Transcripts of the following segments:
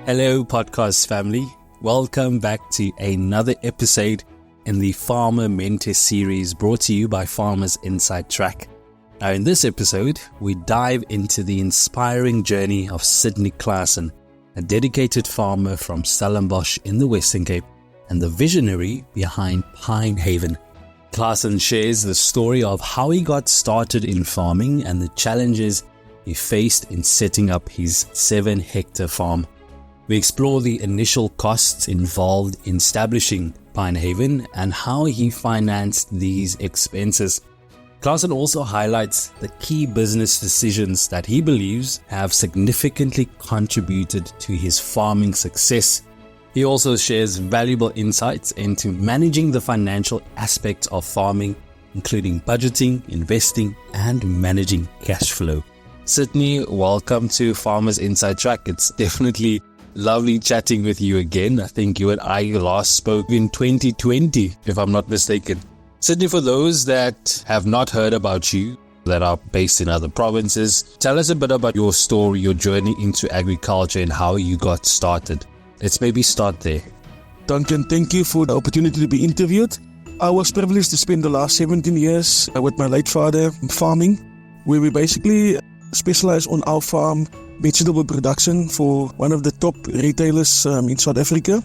Hello, podcast family. Welcome back to another episode in the Farmer Mentor series brought to you by Farmers Inside Track. Now, in this episode, we dive into the inspiring journey of Sydney Claassen, a dedicated farmer from Stellenbosch in the Western Cape, and the visionary behind Pinehaven. Claassen shares the story of how he got started in farming and the challenges he faced in setting up his 7-hectare farm. We explore the initial costs involved in establishing Pinehaven and how he financed these expenses. Claassen also highlights the key business decisions that he believes have significantly contributed to his farming success. He also shares valuable insights into managing the financial aspects of farming, including budgeting, investing, and managing cash flow. Sydney, welcome to Farmers Inside Track. It's definitely lovely chatting with you again. I think you and I last spoke in 2020, if I'm not mistaken. Sydney, for those that have not heard about you, that are based in other provinces, tell us a bit about your story, your journey into agriculture and how you got started. Let's maybe start there. Duncan, thank you for the opportunity to be interviewed. I was privileged to spend the last 17 years with my late father farming, where we basically specialize on our farm vegetable production for one of the top retailers in South Africa.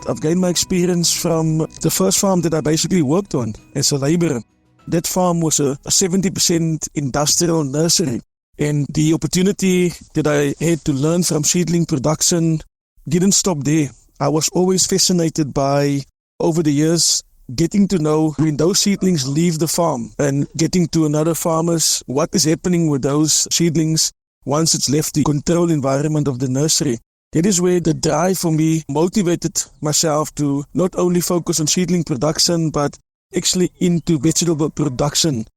I've gained my experience from the first farm that I basically worked on as a laborer. That farm was a 70% industrial nursery, and the opportunity that I had to learn from seedling production didn't stop there. I was always fascinated by, over the years, getting to know when those seedlings leave the farm and getting to another farmers, what is happening with those seedlings once it's left the controlled environment of the nursery. That is where the drive for me motivated myself to not only focus on seedling production, but actually into vegetable production.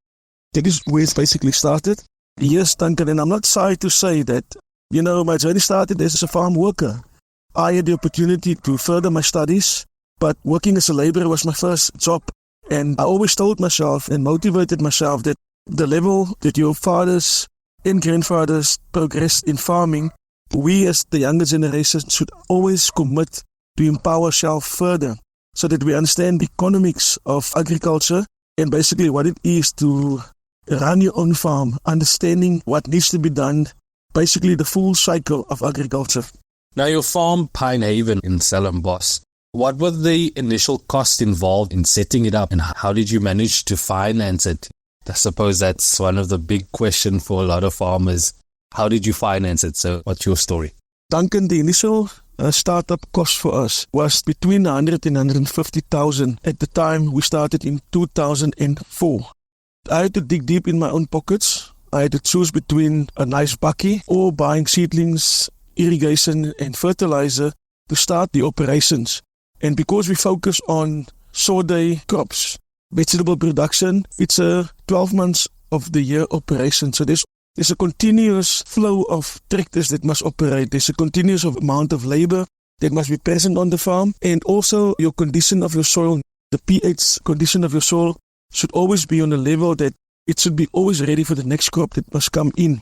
That is where it basically started. Yes, Duncan, and I'm not shy to say that, my journey started as a farm worker. I had the opportunity to further my studies, but working as a laborer was my first job. And I always told myself and motivated myself that the level that your fathers and grandfathers progressed in farming, we as the younger generation should always commit to empower ourselves further so that we understand the economics of agriculture and basically what it is to run your own farm, understanding what needs to be done, basically the full cycle of agriculture. Now, your farm Pinehaven in Stellenbosch, what were the initial costs involved in setting it up and how did you manage to finance it? I suppose that's one of the big questions for a lot of farmers. How did you finance it? So what's your story? Duncan, the initial startup cost for us was between 100 and 150,000 at the time we started in 2004. I had to dig deep in my own pockets. I had to choose between a nice bakkie or buying seedlings, irrigation and fertilizer to start the operations. And because we focus on sawday crops, vegetable production, it's a 12 months of the year operation. So there's a continuous flow of tractors that must operate. There's a continuous amount of labor that must be present on the farm. And also your condition of your soil, the pH condition of your soil should always be on a level that it should be always ready for the next crop that must come in.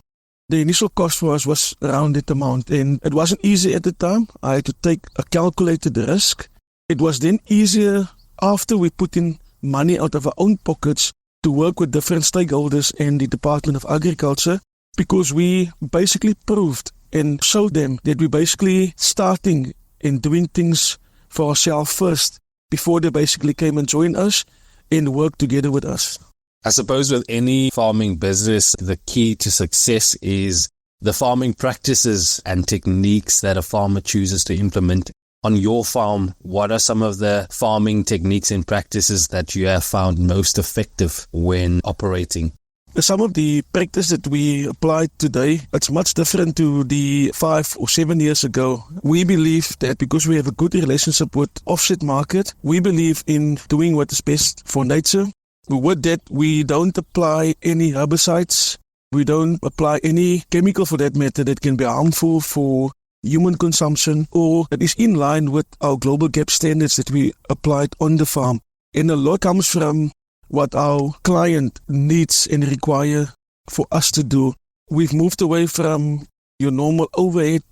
The initial cost for us was around that amount, and it wasn't easy at the time. I had to take a calculated risk. It was then easier after we put in money out of our own pockets to work with different stakeholders and the Department of Agriculture, because we basically proved and showed them that we're basically starting and doing things for ourselves first before they basically came and joined us and worked together with us. I suppose with any farming business, the key to success is the farming practices and techniques that a farmer chooses to implement. On your farm, what are some of the farming techniques and practices that you have found most effective when operating? Some of the practice that we apply today, it's much different to the 5 or 7 years ago. We believe that because we have a good relationship with offset market, we believe in doing what is best for nature. With that, we don't apply any herbicides. We don't apply any chemical for that matter that can be harmful for human consumption or that is in line with our global gap standards that we applied on the farm. And a lot comes from what our client needs and require for us to do. We've moved away from your normal overhead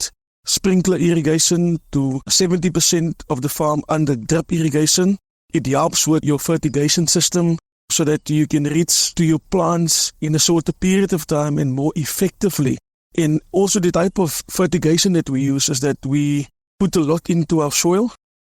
sprinkler irrigation to 70% of the farm under drip irrigation. It helps with your fertigation system so that you can reach to your plants in a shorter period of time and more effectively. And also the type of fertigation that we use is that we put a lot into our soil.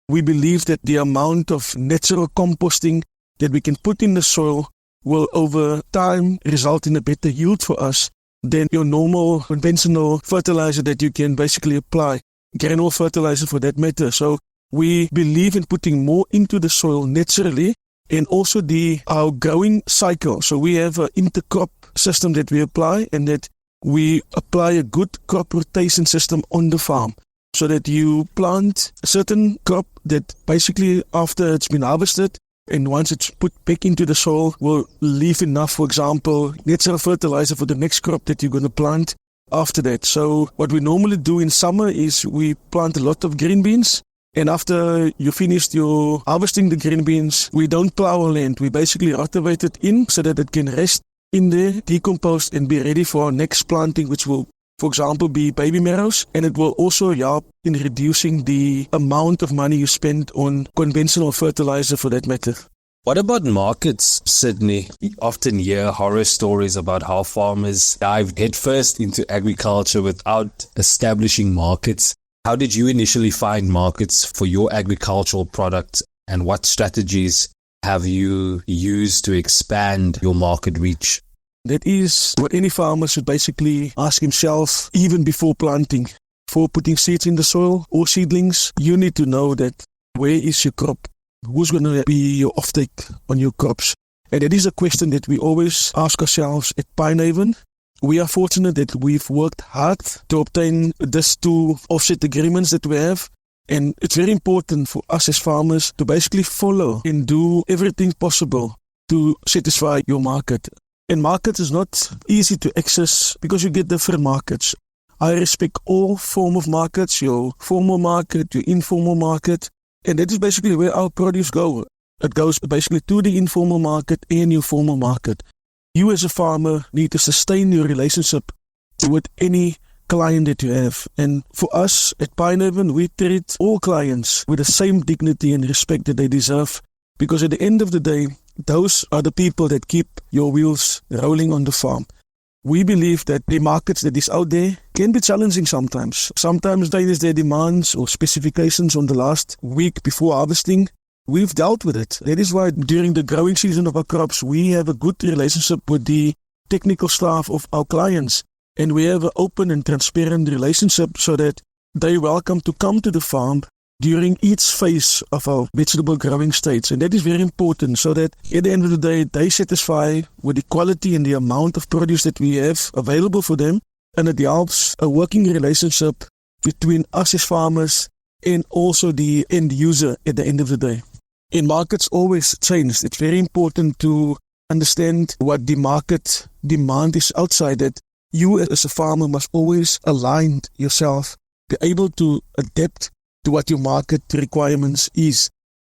We believe that the amount of natural composting that we can put in the soil will over time result in a better yield for us than your normal conventional fertilizer that you can basically apply, granule fertilizer for that matter. So we believe in putting more into the soil naturally and also our growing cycle. So we have an intercrop system that we apply, and that we apply a good crop rotation system on the farm so that you plant a certain crop that basically after it's been harvested and once it's put back into the soil will leave enough, for example, natural fertilizer for the next crop that you're going to plant after that. So what we normally do in summer is we plant a lot of green beans, and after you finished your harvesting the green beans, we don't plow our land. We basically rotivate it in so that it can rest in there, decompose, and be ready for our next planting, which will, for example, be baby marrows. And it will also help in reducing the amount of money you spend on conventional fertilizer for that matter. What about markets, Sydney? We often hear horror stories about how farmers dive headfirst into agriculture without establishing markets. How did you initially find markets for your agricultural products, and what strategies have you used to expand your market reach? That is what any farmer should basically ask himself even before planting. Before putting seeds in the soil or seedlings, you need to know that where is your crop? Who's going to be your offtake on your crops? And that is a question that we always ask ourselves at Pinehaven. We are fortunate that we've worked hard to obtain these two offset agreements that we have. And it's very important for us as farmers to basically follow and do everything possible to satisfy your market. And market is not easy to access because you get different markets. I respect all form of markets, your formal market, your informal market. And that is basically where our produce go. It goes basically to the informal market and your formal market. You as a farmer need to sustain your relationship with any client that you have. And for us at Pinehaven, we treat all clients with the same dignity and respect that they deserve. Because at the end of the day, those are the people that keep your wheels rolling on the farm. We believe that the markets that is out there can be challenging sometimes. Sometimes there is their demands or specifications on the last week before harvesting. We've dealt with it. That is why during the growing season of our crops, we have a good relationship with the technical staff of our clients. And we have an open and transparent relationship so that they're welcome to come to the farm during each phase of our vegetable growing stage. And that is very important so that at the end of the day, they satisfy with the quality and the amount of produce that we have available for them. And it helps a working relationship between us as farmers and also the end user at the end of the day. And markets always change. It's very important to understand what the market demand is outside it. You as a farmer must always align yourself, be able to adapt to what your market requirements is.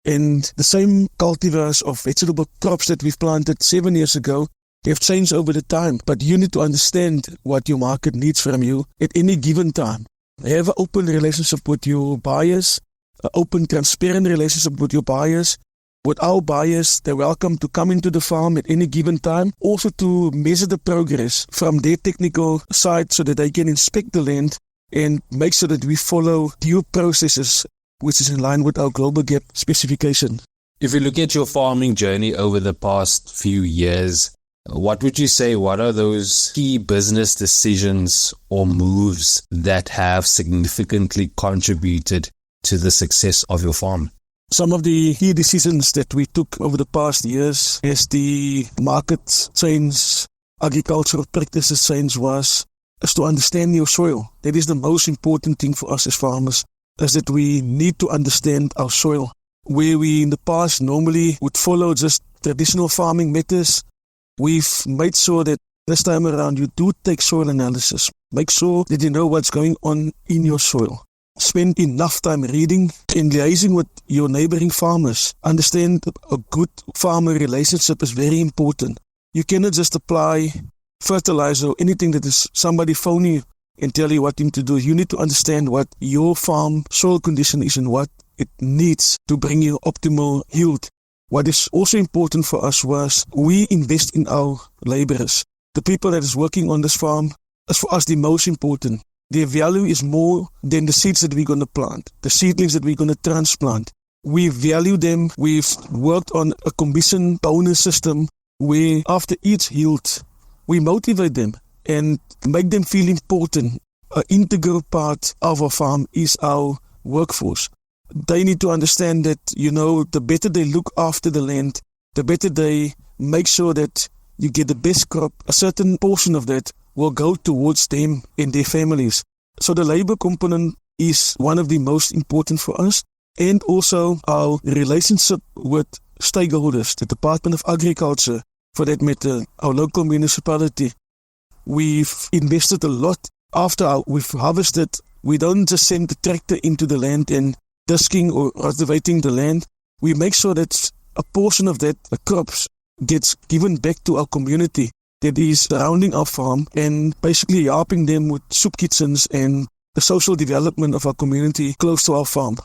And the same cultivars of vegetable crops that we've planted 7 years ago, they have changed over the time. But you need to understand what your market needs from you at any given time. Have an open relationship with your buyers, an open, transparent relationship with your buyers. With our buyers, they're welcome to come into the farm at any given time, also to measure the progress from their technical side so that they can inspect the land and make sure that we follow due processes, which is in line with our Global Gap specification. If you look at your farming journey over the past few years, what would you say, what are those key business decisions or moves that have significantly contributed to the success of your farm? Some of the key decisions that we took over the past years as the market change, agricultural practices change is to understand your soil. That is the most important thing for us as farmers, is that we need to understand our soil. Where we in the past normally would follow just traditional farming methods, we've made sure that this time around you do take soil analysis. Make sure that you know what's going on in your soil. Spend enough time reading and liaising with your neighboring farmers. Understand a good farmer relationship is very important. You cannot just apply fertilizer or anything that is somebody phony and tell you what to do. You need to understand what your farm soil condition is and what it needs to bring you optimal yield. What is also important for us was we invest in our laborers. The people that is working on this farm is for us the most important. Their value is more than the seeds that we're going to plant, the seedlings that we're going to transplant. We value them. We've worked on a commission bonus system where after each yield, we motivate them and make them feel important. An integral part of our farm is our workforce. They need to understand that, the better they look after the land, the better they make sure that you get the best crop. A certain portion of that will go towards them and their families. So the labor component is one of the most important for us. And also our relationship with stakeholders, the Department of Agriculture, for that matter, our local municipality. We've invested a lot. After we've harvested, we don't just send the tractor into the land and disking or cultivating the land. We make sure that a portion of that, the crops, gets given back to our community that is surrounding our farm and basically helping them with soup kitchens and the social development of our community close to our farm.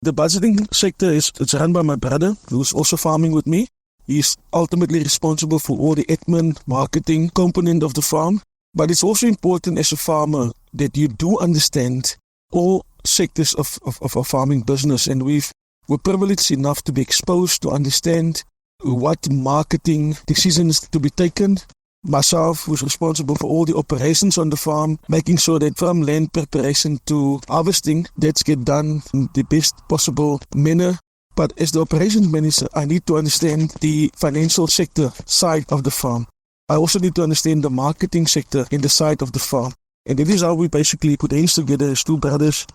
The budgeting sector it's run by my brother, who's also farming with me. He's ultimately responsible for all the admin, marketing component of the farm. But it's also important as a farmer that you do understand all sectors of our farming business. And we're privileged enough to be exposed to understand what marketing decisions to be taken. Myself, who's responsible for all the operations on the farm, making sure that from land preparation to harvesting, that's get done in the best possible manner. But as the operations manager, I need to understand the financial sector side of the farm. I also need to understand the marketing sector in the side of the farm. And that is how we basically put hands together as two brothers.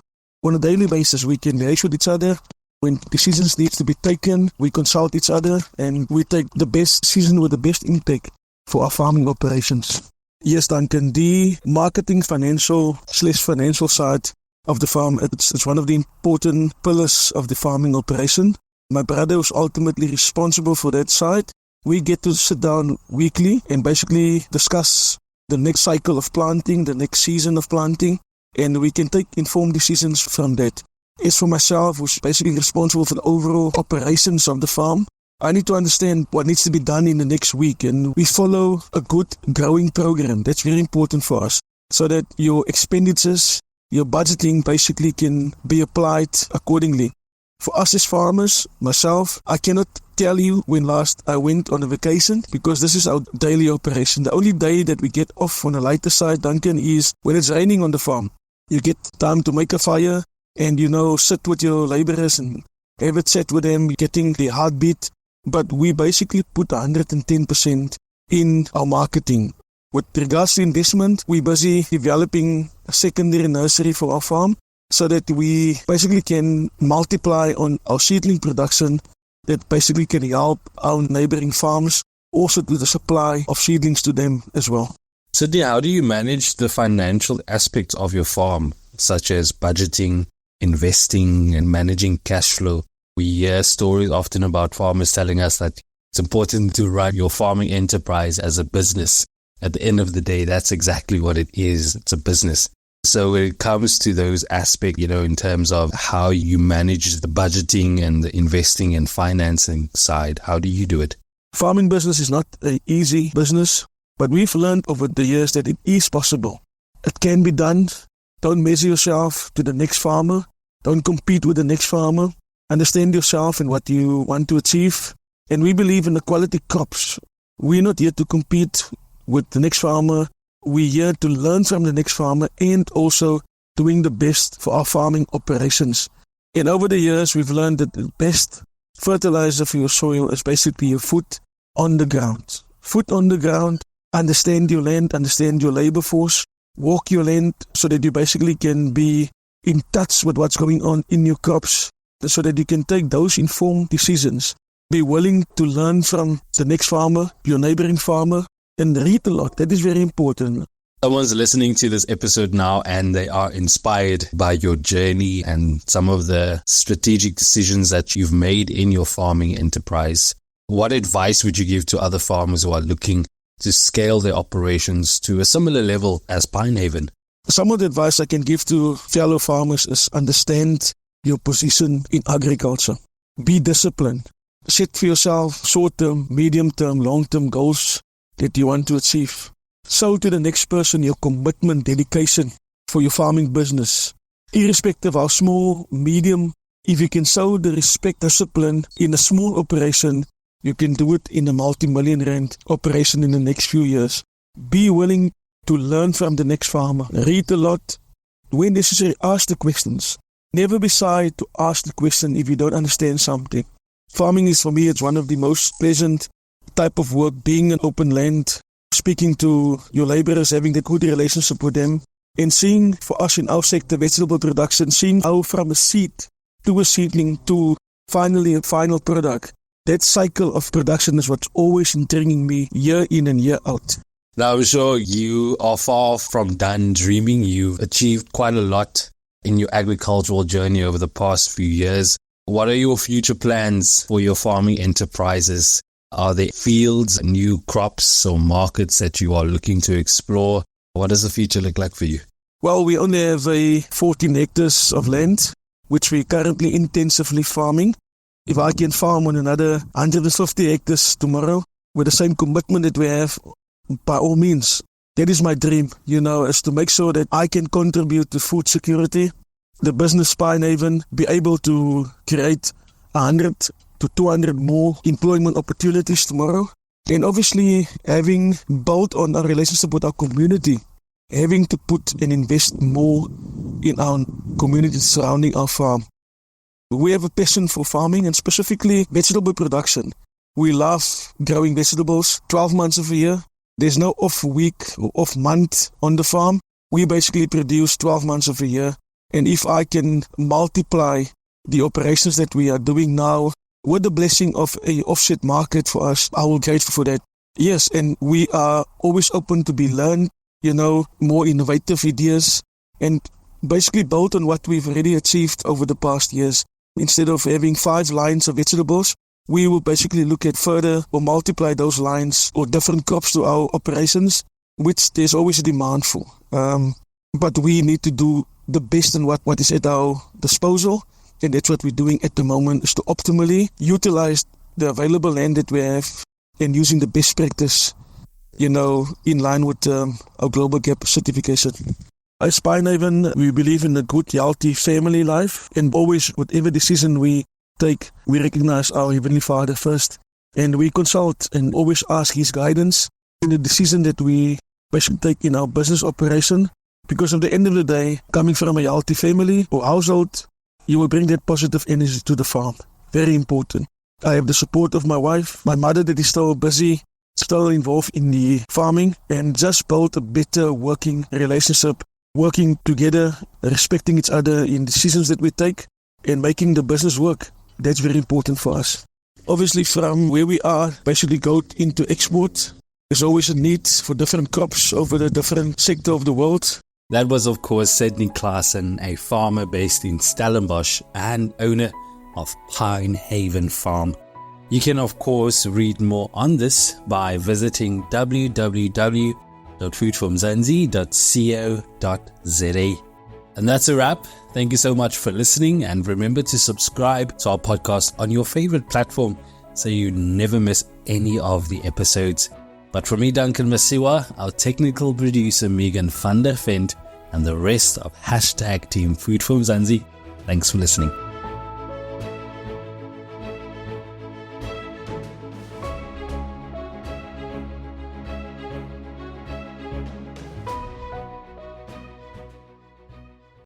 On a daily basis, we can liaise with each other. When decisions need to be taken, we consult each other and we take the best decision with the best intake for our farming operations. Yes, Duncan, the marketing financial side of the farm, it's one of the important pillars of the farming operation. My brother was ultimately responsible for that side. We get to sit down weekly and basically discuss the next cycle of planting, the next season of planting, and we can take informed decisions from that. As for myself, who's basically responsible for the overall operations of the farm, I need to understand what needs to be done in the next week, and we follow a good growing program. That's very important for us, so that your expenditures, your budgeting basically can be applied accordingly. For us as farmers, myself, I cannot tell you when last I went on a vacation because this is our daily operation. The only day that we get off on the lighter side, Duncan, is when it's raining on the farm. You get time to make a fire and, sit with your laborers and have a chat with them, getting their heartbeat. But we basically put 110% in our marketing. With regards to investment, we're busy developing a secondary nursery for our farm so that we basically can multiply on our seedling production that basically can help our neighboring farms also to the supply of seedlings to them as well. Sydney, how do you manage the financial aspects of your farm, such as budgeting, investing, and managing cash flow? We hear stories often about farmers telling us that it's important to run your farming enterprise as a business. At the end of the day, that's exactly what it is. It's a business. So when it comes to those aspects, in terms of how you manage the budgeting and the investing and financing side, how do you do it? Farming business is not an easy business, but we've learned over the years that it is possible. It can be done. Don't measure yourself to the next farmer. Don't compete with the next farmer. Understand yourself and what you want to achieve. And we believe in the quality crops. We're not here to compete with the next farmer. We're here to learn from the next farmer and also doing the best for our farming operations. And over the years, we've learned that the best fertilizer for your soil is basically your foot on the ground. Foot on the ground, understand your land, understand your labor force, walk your land so that you basically can be in touch with what's going on in your crops so that you can take those informed decisions. Be willing to learn from the next farmer, your neighboring farmer, and read a lot. That is very important. Someone's listening to this episode now and they are inspired by your journey and some of the strategic decisions that you've made in your farming enterprise. What advice would you give to other farmers who are looking to scale their operations to a similar level as Pinehaven? Some of the advice I can give to fellow farmers is understand your position in agriculture. Be disciplined. Set for yourself short-term, medium-term, long-term goals that you want to achieve. Show to the next person your commitment, dedication for your farming business. Irrespective of how small, medium, if you can show the respect, discipline in a small operation, you can do it in a multi-million rand operation in the next few years. Be willing to learn from the next farmer. Read a lot. When necessary, ask the questions. Never be shy to ask the question if you don't understand something. Farming is, for me, it's one of the most pleasant type of work, being an open land, speaking to your laborers, having a good relationship with them, and seeing for us in our sector, vegetable production, seeing how from a seed to a seedling to finally a final product. That cycle of production is what's always intriguing me year in and year out. Now, I'm sure you are far from done dreaming. You've achieved quite a lot in your agricultural journey over the past few years. What are your future plans for your farming enterprises? Are there fields, new crops or markets that you are looking to explore? What does the future look like for you? Well, we only have 14 hectares of land, which we're currently intensively farming. If I can farm on another 150 hectares tomorrow with the same commitment that we have, by all means, that is my dream, is to make sure that I can contribute to food security, the business Pinehaven, be able to create 100 to 200 more employment opportunities tomorrow. And obviously, having built on our relationship with our community, having to put and invest more in our community surrounding our farm. We have a passion for farming and specifically vegetable production. We love growing vegetables 12 months of the year. There's no off week or off month on the farm. We basically produce 12 months of the year. And if I can multiply the operations that we are doing now with the blessing of a offset market for us, I will be grateful for that. Yes, and we are always open to be learned, more innovative ideas and basically build on what we've already achieved over the past years. Instead of having 5 lines of vegetables, we will basically look at further or multiply those lines or different crops to our operations, which there's always a demand for. But we need to do the best in what is at our disposal, and that's what we're doing at the moment, is to optimally utilize the available land that we have and using the best practice, in line with our Global Gap certification. As Pinehaven, we believe in a good, healthy family life, and always, whatever decision we take, we recognize our Heavenly Father first, and we consult and always ask His guidance in the decision that we basically take in our business operation, because at the end of the day, coming from a healthy family or household, you will bring that positive energy to the farm. Very important. I have the support of my wife, my mother that is still busy, still involved in the farming, and just build a better working relationship, working together, respecting each other in decisions that we take, and making the business work. That's very important for us. Obviously, from where we are, basically go into export. There's always a need for different crops over the different sector of the world. That was, of course, Sydney Claassen, a farmer based in Stellenbosch and owner of Pinehaven Farm. You can, of course, read more on this by visiting www.foodformzansi.co.za. And that's a wrap. Thank you so much for listening, and remember to subscribe to our podcast on your favorite platform so you never miss any of the episodes. But from me, Duncan Masiwa, our technical producer Megan van der Vent, and the rest of #Team Food for Mzansi, thanks for listening.